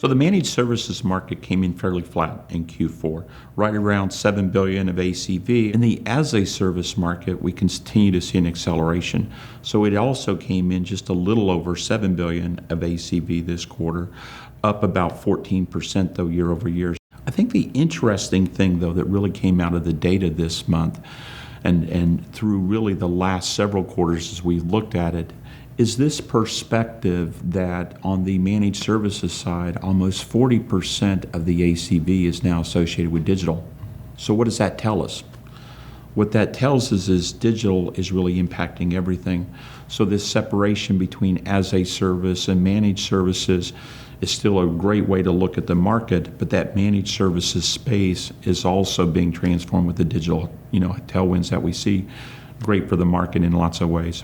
So the managed services market came in fairly flat in Q4, right around $7 billion of ACV. In the as-a-service market, we continue to see an acceleration. So it also came in just a little over $7 billion of ACV this quarter, up about 14% though year over year. I think the interesting thing though that really came out of the data this month and through really the last several quarters as we looked at it, is this perspective that on the managed services side, almost 40% of the ACV is now associated with digital. So what does that tell us? What that tells us is digital is really impacting everything. So this separation between as a service and managed services is still a great way to look at the market, but that managed services space is also being transformed with the digital, tailwinds that we see. Great for the market in lots of ways.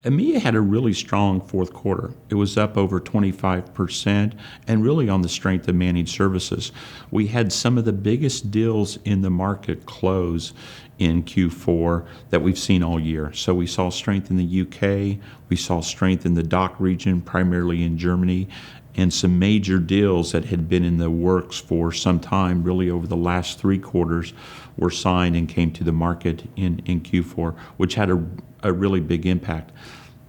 EMEA had a really strong fourth quarter. It was up over 25% and really on the strength of managed services. We had some of the biggest deals in the market close in Q4 that we've seen all year. So we saw strength in the UK, we saw strength in the DACH region, primarily in Germany, and some major deals that had been in the works for some time, really over the last 3 quarters, were signed and came to the market in Q4, which had a really big impact.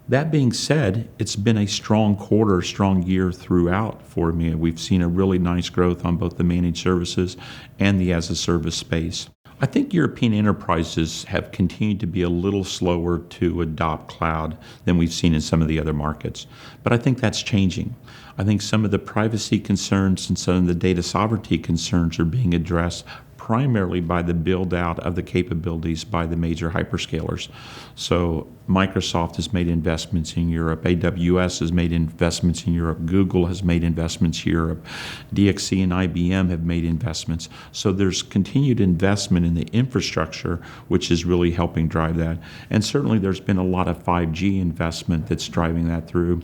That being said, it's been a strong quarter, strong year throughout for me. We've seen a really nice growth on both the managed services and the as-a-service space. I think European enterprises have continued to be a little slower to adopt cloud than we've seen in some of the other markets. But I think that's changing. I think some of the privacy concerns and some of the data sovereignty concerns are being addressed primarily by the build out of the capabilities by the major hyperscalers. So Microsoft has made investments in Europe, AWS has made investments in Europe, Google has made investments in Europe, DXC and IBM have made investments. So there's continued investment in the infrastructure, which is really helping drive that. And certainly there's been a lot of 5G investment that's driving that through.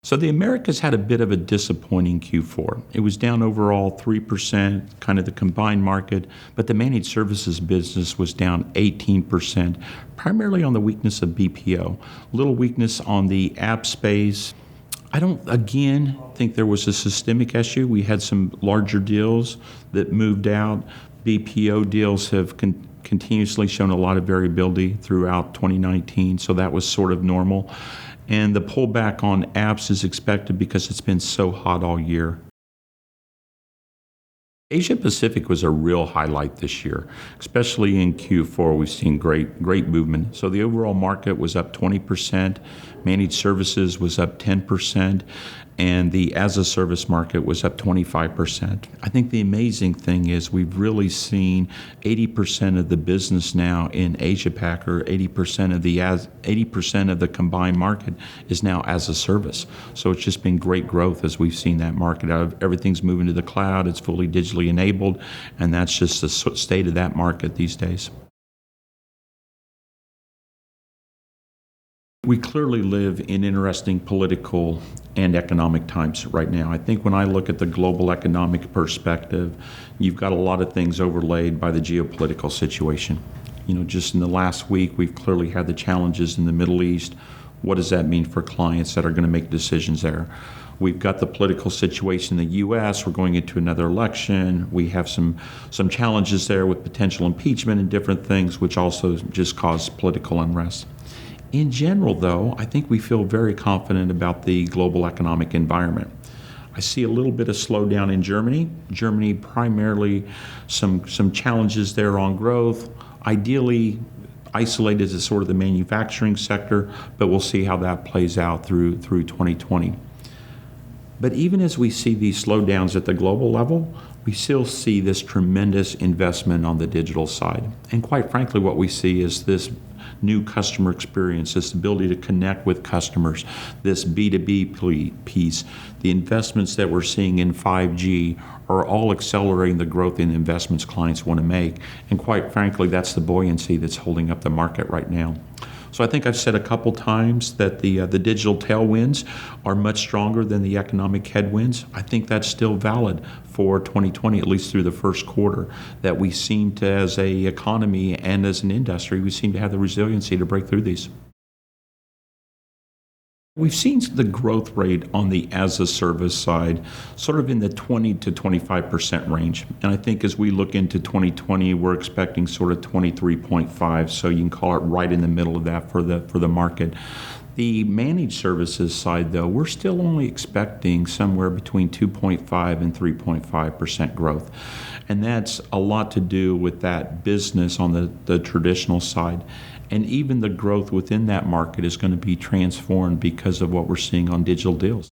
So the Americas had a bit of a disappointing Q4. It was down overall 3%, kind of the combined market, but the managed services business was down 18%, primarily on the weakness of BPO. A little weakness on the app space. I don't, again, think there was a systemic issue. We had some larger deals that moved out. BPO deals have continuously shown a lot of variability throughout 2019, so that was sort of normal. And the pullback on apps is expected because it's been so hot all year. Asia Pacific was a real highlight this year, especially in Q4. We've seen great movement. So the overall market was up 20%, managed services was up 10%, and the as-a-service market was up 25%. I think the amazing thing is we've really seen 80% of the business now in Asia Pac, or 80% of the combined market is now as a service. So it's just been great growth as we've seen that market. Everything's moving to the cloud, it's fully digitally enabled, and that's just the state of that market these days. We clearly live in interesting political and economic times right now. I think when I look at the global economic perspective, you've got a lot of things overlaid by the geopolitical situation. Just in the last week, we've clearly had the challenges in the Middle East. What does that mean for clients that are going to make decisions there? We've got the political situation in the U.S. We're going into another election. We have some challenges there with potential impeachment and different things, which also just cause political unrest. In general, though, I think we feel very confident about the global economic environment. I see a little bit of slowdown in Germany. Germany, primarily some challenges there on growth, ideally isolated as sort of the manufacturing sector, but we'll see how that plays out through 2020. But even as we see these slowdowns at the global level, we still see this tremendous investment on the digital side. And quite frankly, what we see is this new customer experience, this ability to connect with customers, this B2B piece, the investments that we're seeing in 5G are all accelerating the growth in investments clients want to make. And quite frankly, that's the buoyancy that's holding up the market right now. So I think I've said a couple times that the digital tailwinds are much stronger than the economic headwinds. I think that's still valid for 2020, at least through the first quarter, that we seem to, as a economy and as an industry, we seem to have the resiliency to break through these. We've seen the growth rate on the as-a-service side sort of in the 20 to 25% range. And I think as we look into 2020, we're expecting sort of 23.5, so you can call it right in the middle of that for the market. The managed services side, though, we're still only expecting somewhere between 2.5 and 3.5% growth. And that's a lot to do with that business on the traditional side. And even the growth within that market is going to be transformed because of what we're seeing on digital deals.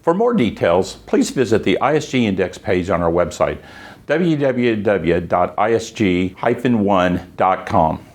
For more details, please visit the ISG Index page on our website, www.isg-1.com.